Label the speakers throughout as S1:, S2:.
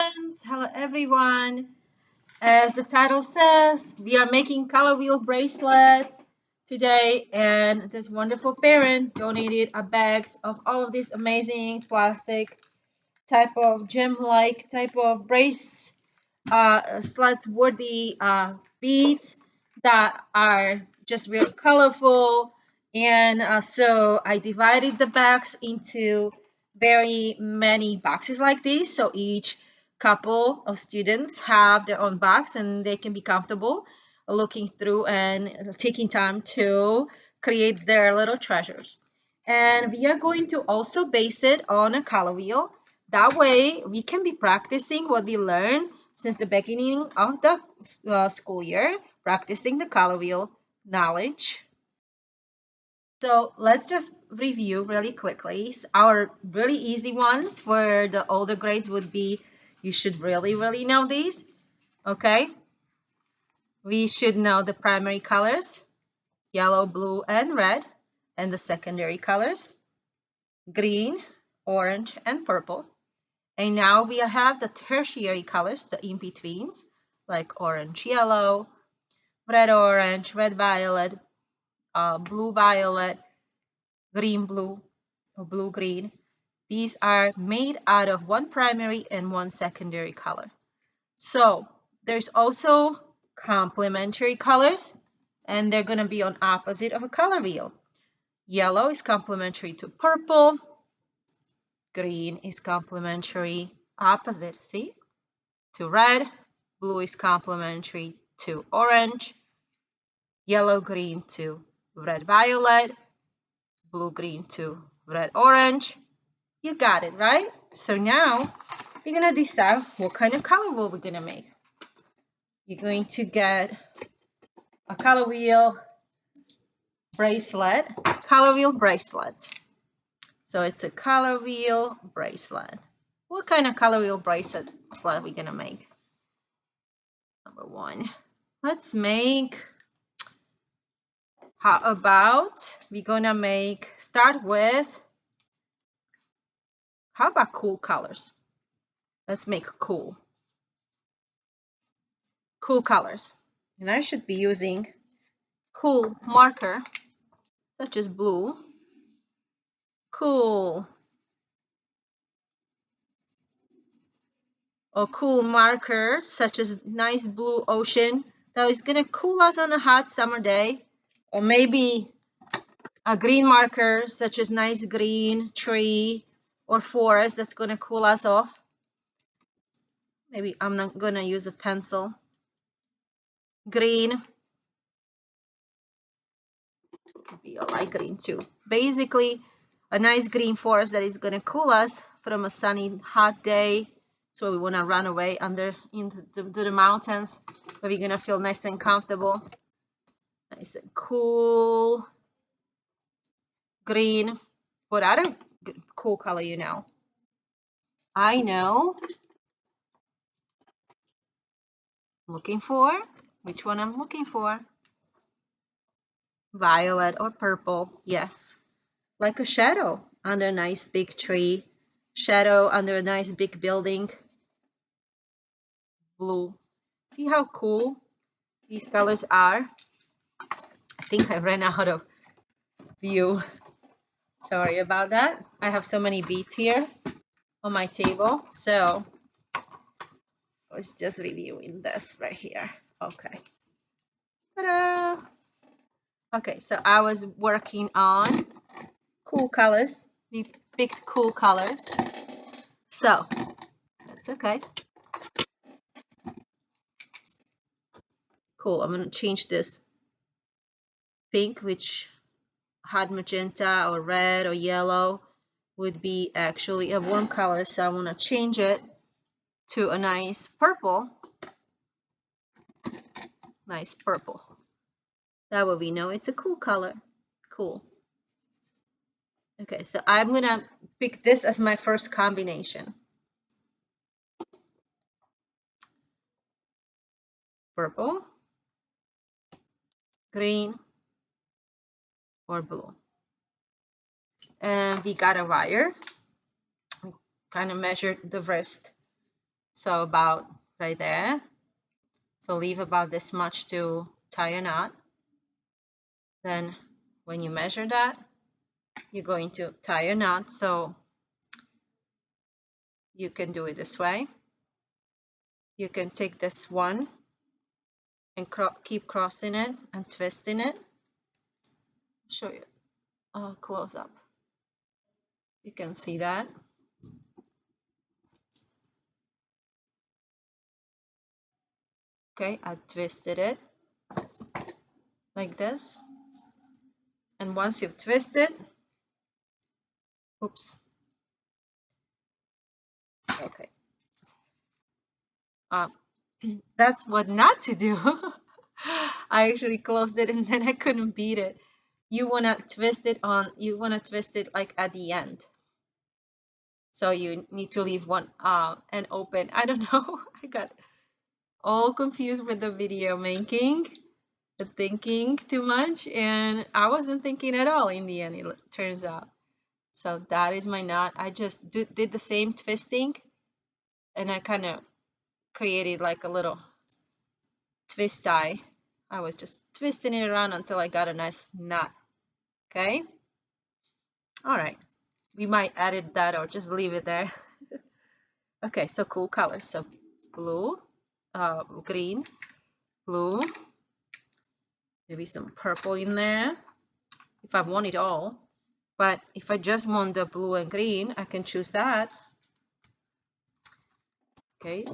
S1: Friends, hello everyone. As the title says, we are making color wheel bracelets today, and this wonderful parent donated a bags of all of these amazing plastic type of gem-like type of brace slats worthy beads that are just real colorful. And so I divided the bags into very many boxes like this. So each couple of students have their own box and they can be comfortable looking through and taking time to create their little treasures. And we are going to also base it on a color wheel. That way we can be practicing what we learned since the beginning of the school year, practicing the color wheel knowledge. So let's just review really quickly. Our really easy ones for the older grades would be, you should really know these, okay? We should know the primary colors, yellow, blue, and red, and the secondary colors, green, orange, and purple. And now we have the tertiary colors, the in-betweens, like orange, yellow, red, orange, red, violet, blue, violet, green, blue, or blue, green. These are made out of one primary and one secondary color. So there's also complementary colors, and they're going to be on opposite of a color wheel. Yellow is complementary to purple. Green is complementary opposite, see, to red. Blue is complementary to orange. Yellow, green to red, violet. Blue, green to red, orange. You got it, right? So now we're going to decide what kind of color wheel we're going to make. You're going to get a color wheel bracelet, color wheel bracelet. So it's a color wheel bracelet. What kind of color wheel bracelet are we going to make? Number one, let's make, how about we're going to start with, how about cool colors? Let's make cool colors. And I should be using cool marker, such as blue, cool, or cool marker, such as nice blue ocean, that is going to cool us on a hot summer day. Or maybe a green marker, such as nice green tree or forest, that's going to cool us off. Maybe I'm not going to use a pencil. Green, could be a light green too. Basically, a nice green forest that is going to cool us from a sunny, hot day. So we want to run away into the mountains, where we're going to feel nice and comfortable. Nice and cool. Green. What other cool color you know? I know. Looking for? Which one I'm looking for? Violet or purple. Yes. Like a shadow under a nice big tree. Shadow under a nice big building. Blue. See how cool these colors are? I think I ran out of view. Sorry about that. I have so many beads here on my table. So I was just reviewing this right here. Okay. Ta-da! Okay, so I was working on cool colors. We picked cool colors. So that's okay. Cool. I'm going to change this pink, which had magenta or red or yellow, would be actually a warm color. So I want to change it to a nice purple. Nice purple. That way we know it's a cool color. Cool. Okay, so I'm going to pick this as my first combination. Purple, green, or blue. And we got a wire. We kind of measured the wrist So about right there. So leave about this much to tie a knot. Then when you measure that, you're going to tie a knot. So you can do it this way. You can take this one and keep crossing it and twisting it. I'll show you close up. You can see that. Okay, I twisted it like this. And once you've twisted, oops, okay. That's what not to do. I actually closed it and then I couldn't beat it. You want to twist it like at the end. So you need to leave one and open. I don't know. I got all confused with the video making, thinking too much, and I wasn't thinking at all in the end, it turns out. So that is my knot. I just did the same twisting, and I kind of created like a little twist tie. I was just twisting it around until I got a nice knot. Okay. All right. We might edit that or just leave it there. Okay, so cool colors. So blue, green, blue, maybe some purple in there if I want it all. But if I just want the blue and green, I can choose that. Okay.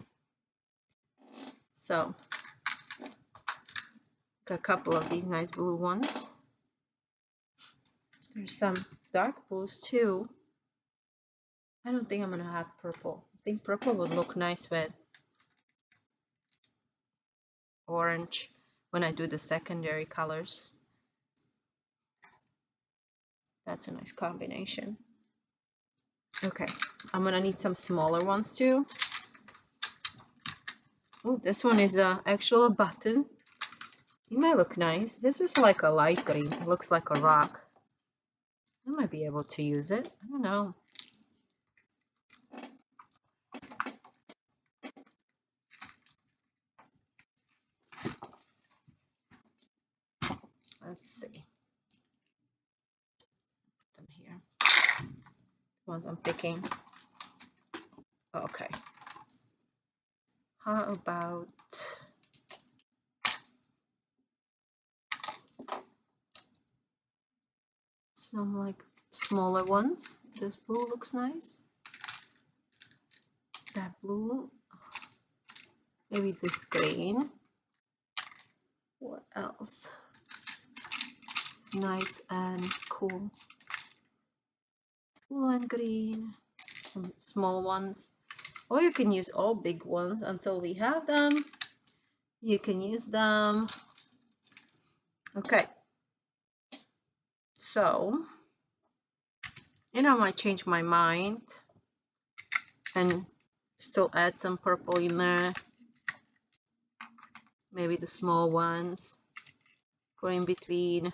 S1: So got a couple of these nice blue ones. There's some dark blues too. I don't think I'm gonna have purple. I think purple would look nice with orange when I do the secondary colors. That's a nice combination. Okay, I'm gonna need some smaller ones too. Oh, this one is a actual button. It might look nice. This is like a light green. It looks like a rock. I might be able to use it. I don't know. Let's see. Put them here. The ones I'm picking. Okay. How about some like smaller ones? This blue looks nice. That blue. Maybe this green. What else? It's nice and cool. Blue and green. Some small ones. Or you can use all big ones until we have them. You can use them. Okay. So, I might change my mind and still add some purple in there. Maybe the small ones go in between.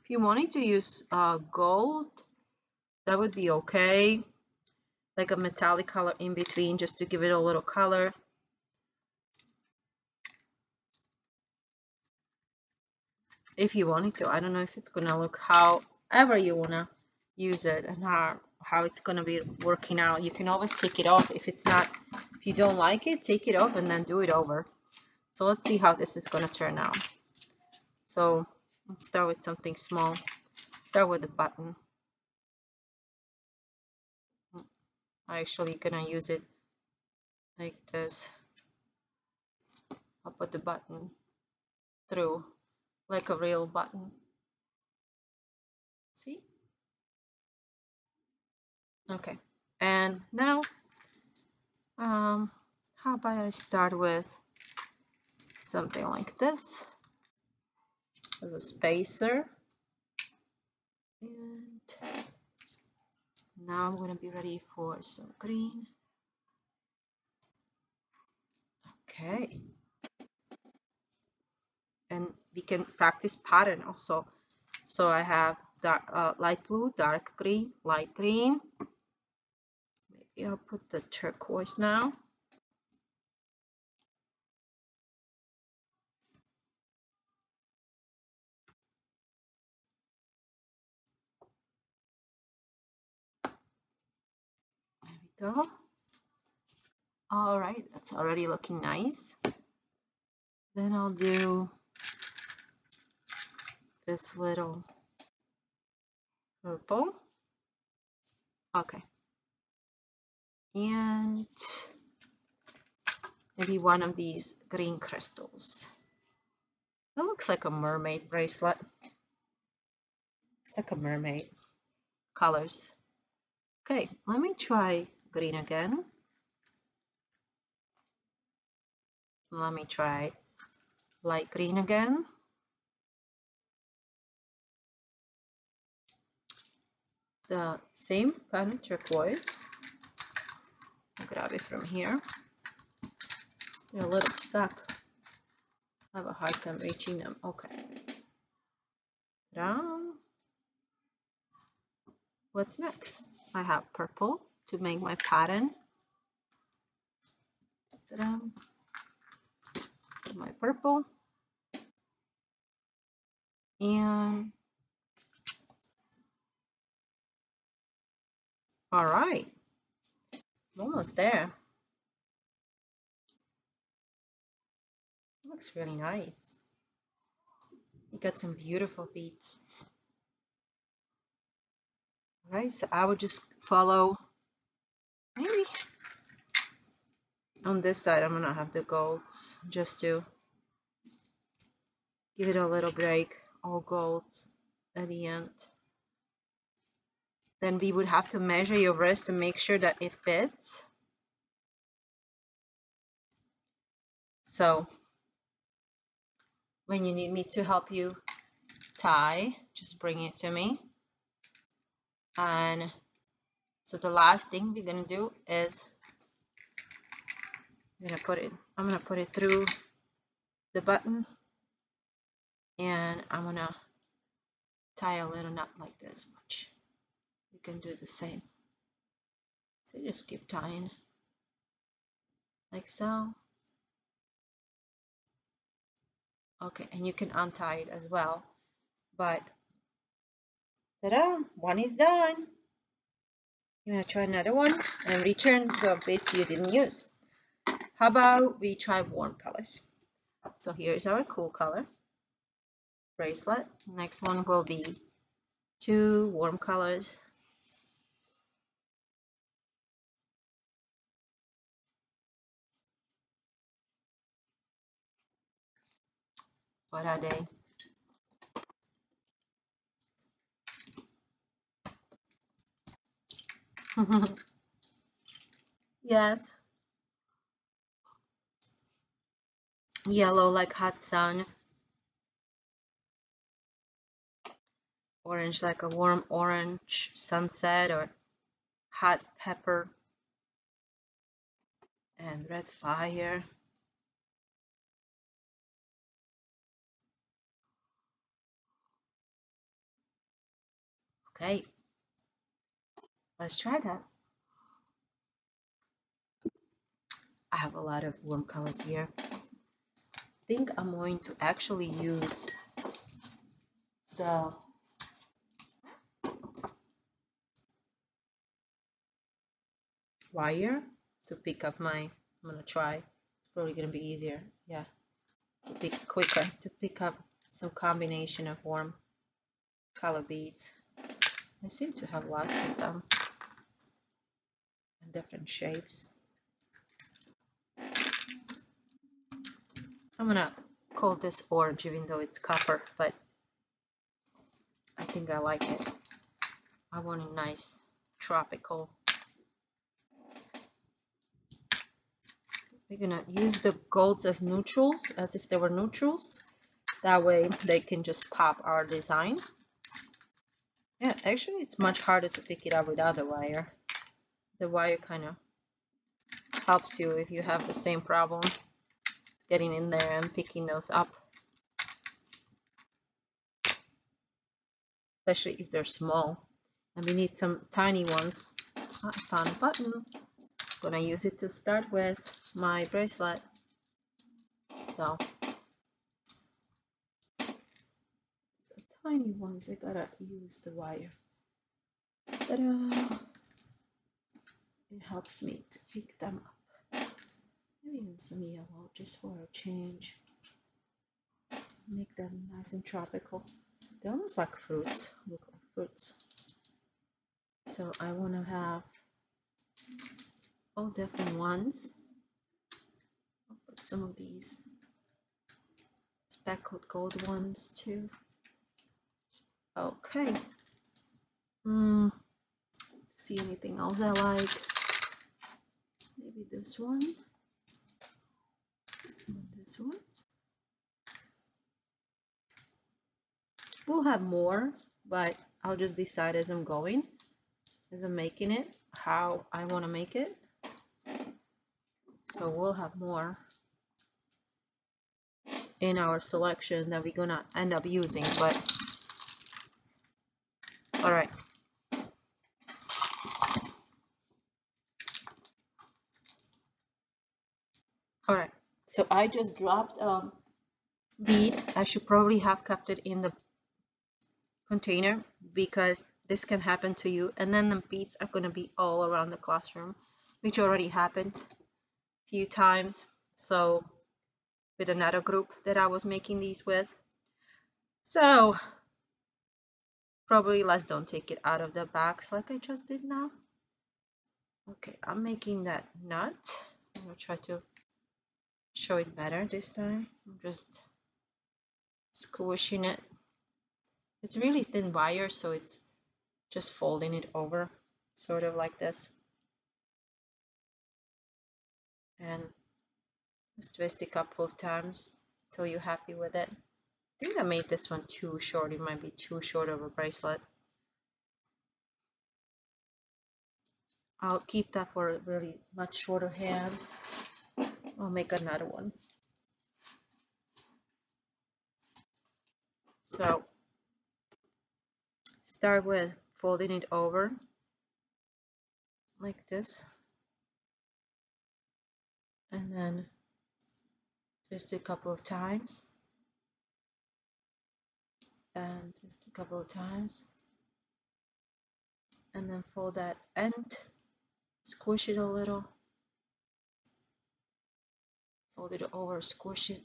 S1: If you wanted to use gold, that would be okay. Like a metallic color in between just to give it a little color. If you wanted to. I don't know if it's gonna look however you wanna use it and how it's gonna be working out. You can always take it off if you don't like it, take it off and then do it over. So let's see how this is gonna turn out. So let's start with something small. Start with the button. I'm actually gonna use it like this. I'll put the button through like a real button. See? Okay. And now, how about I start with something like this as a spacer. And now I'm going to be ready for some green. Okay. And we can practice pattern also. So I have light blue, dark green, light green. Maybe I'll put the turquoise now. There we go. All right, that's already looking nice. Then I'll do this little purple. Okay. And maybe one of these green crystals. That looks like a mermaid bracelet. It's like a mermaid colors. Okay, let me try green again. Let me try light green again. The same kind of turquoise. I'll grab it from here. They're a little stuck. I have a hard time reaching them. Okay. Down. What's next? I have purple to make my pattern. My purple. And all right. I'm almost there. Looks really nice. You got some beautiful beads. All right, so I would just follow, maybe on this side I'm gonna have the golds just to give it a little break, all golds at the end. Then we would have to measure your wrist to make sure that it fits. So when you need me to help you tie, just bring it to me. And so the last thing we're gonna do is I'm gonna put it through the button, and I'm gonna tie a little knot like this. Watch. You can do the same. So just keep tying like so. Okay, and you can untie it as well. But ta-da! One is done. You're gonna try another one and return the bits you didn't use. How about we try warm colors? So here's our cool color bracelet. Next one will be 2 warm colors. What are they? Yes. Yellow like hot sun. Orange like a warm orange sunset or hot pepper. And red fire. Okay, let's try that. I have a lot of warm colors here. I think I'm going to actually use the wire to pick up my, I'm gonna try. It's probably gonna be easier, yeah, to pick quicker, to pick up some combination of warm color beads. I seem to have lots of them in different shapes. I'm gonna call this orange even though it's copper, but I think I like it. I want a nice tropical. We're gonna use the golds as neutrals, as if they were neutrals. That way they can just pop our design. Yeah, actually it's much harder to pick it up without the wire. The wire kind of helps you if you have the same problem getting in there and picking those up. especially if they're small. And we need some tiny ones. I found a button. I'm gonna use it to start with my bracelet. So the tiny ones, I gotta use the wire. Ta-da! It helps me to pick them up. Maybe even some yellow just for a change. Make them nice and tropical. They're almost like fruits, look like fruits. So I want to have all different ones. I'll put some of these speckled gold ones too. Okay. See anything else I like? Maybe this one. And this one. We'll have more, but I'll just decide as I'm going, as I'm making it, how I want to make it. So we'll have more in our selection that we're gonna end up using, but all right. All right, so I just dropped a bead. I should probably have kept it in the container because this can happen to you, and then the beads are going to be all around the classroom, which already happened a few times. So with another group that I was making these with, so probably don't take it out of the box like I just did now. Okay, I'm making that nut. I'm gonna try to show it better this time. I'm just squishing it. It's really thin wire, so it's just folding it over, sort of like this. And just twist a couple of times till you're happy with it. I think I made this one too short. It might be too short of a bracelet. I'll keep that for a really much shorter hand. I'll make another one. So start with folding it over like this, and then just a couple of times, and just a couple of times, and then fold that end, squish it a little, fold it over, squish it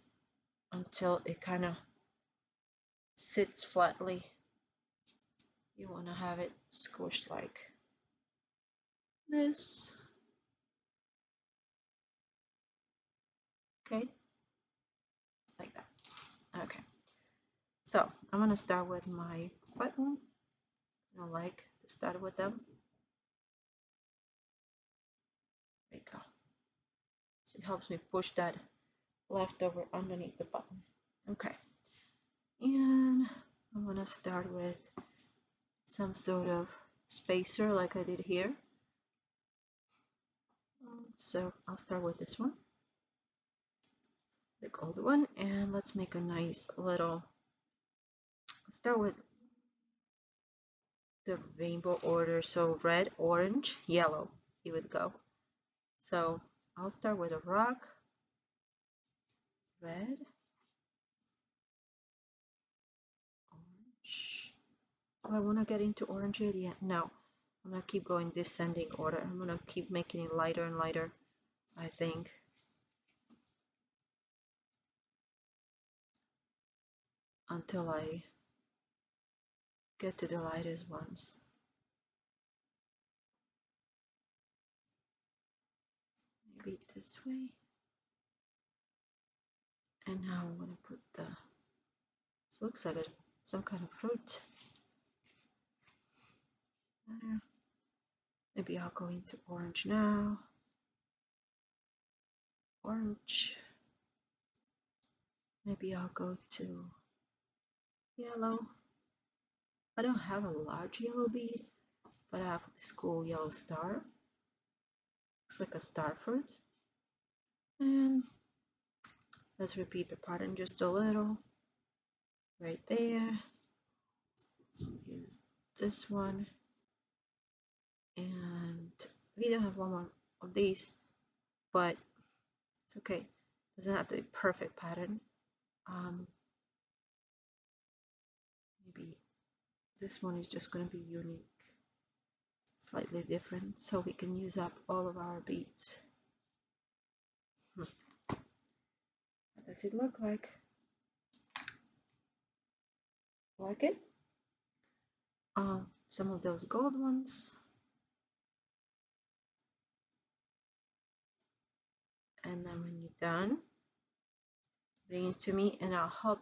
S1: until it kind of sits flatly. You want to have it squished like this. Okay, like that. Okay, so I'm gonna start with my button. I like to start with them. There you go. So it helps me push that leftover underneath the button. Okay, and I'm gonna start with some sort of spacer like I did here. So I'll start with this one, the gold one, and let's make a nice little, start with the rainbow order, so red, orange, yellow, it would go. So I'll start with a rock, red, orange. Do I want to get into orange yet? No. I'm going to keep going descending order. I'm going to keep making it lighter and lighter, I think. Until I get to the lightest ones. Maybe this way. And now I'm going to put the, it looks like some kind of fruit. Maybe I'll go into orange now. Orange. Maybe I'll go to yellow. I don't have a large yellow bead, but I have this cool yellow star. Looks like a star fruit. And let's repeat the pattern just a little. Right there. Let's use this one, and we don't have one more of these, but it's okay. Doesn't have to be perfect pattern. Maybe this one is just going to be unique, slightly different, so we can use up all of our beads. What does it look like? Like it? Some of those gold ones. And then when you're done, bring it to me and I'll help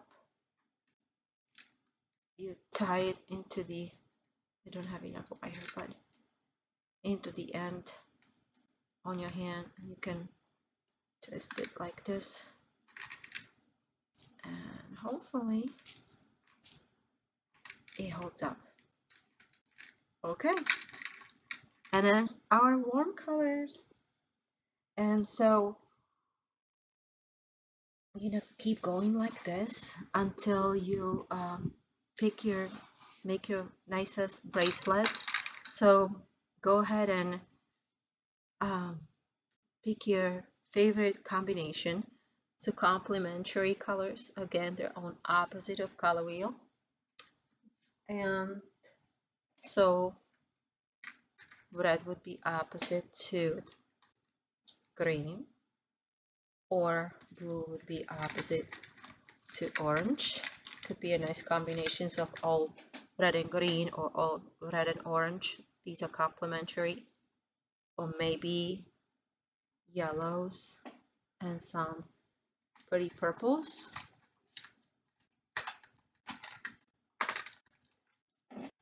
S1: you tie it into the, I don't have enough wire, but into the end on your hand, and you can twist it like this, and hopefully it holds up. Okay, and then our warm colors, and so keep going like this until you make your nicest bracelets. So go ahead and pick your favorite combination. So complementary colors, again, they're on opposite of color wheel. And so red would be opposite to green, or blue would be opposite to orange. Could be a nice combinations of all red and green, or all red and orange. These are complementary. Or maybe yellows and some pretty purples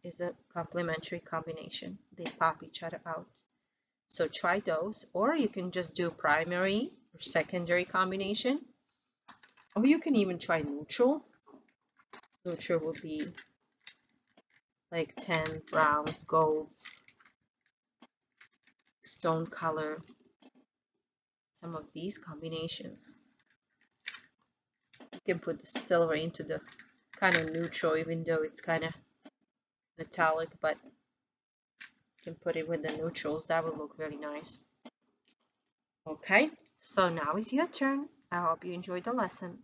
S1: is a complementary combination. They pop each other out. So try those, or you can just do primary or secondary combination, or you can even try neutral. Neutral would be like 10 browns, golds, stone color, some of these combinations. You can put the silver into the kind of neutral, even though it's kind of metallic, but you can put it with the neutrals. That would look really nice. Okay, so now is your turn. I hope you enjoyed the lesson.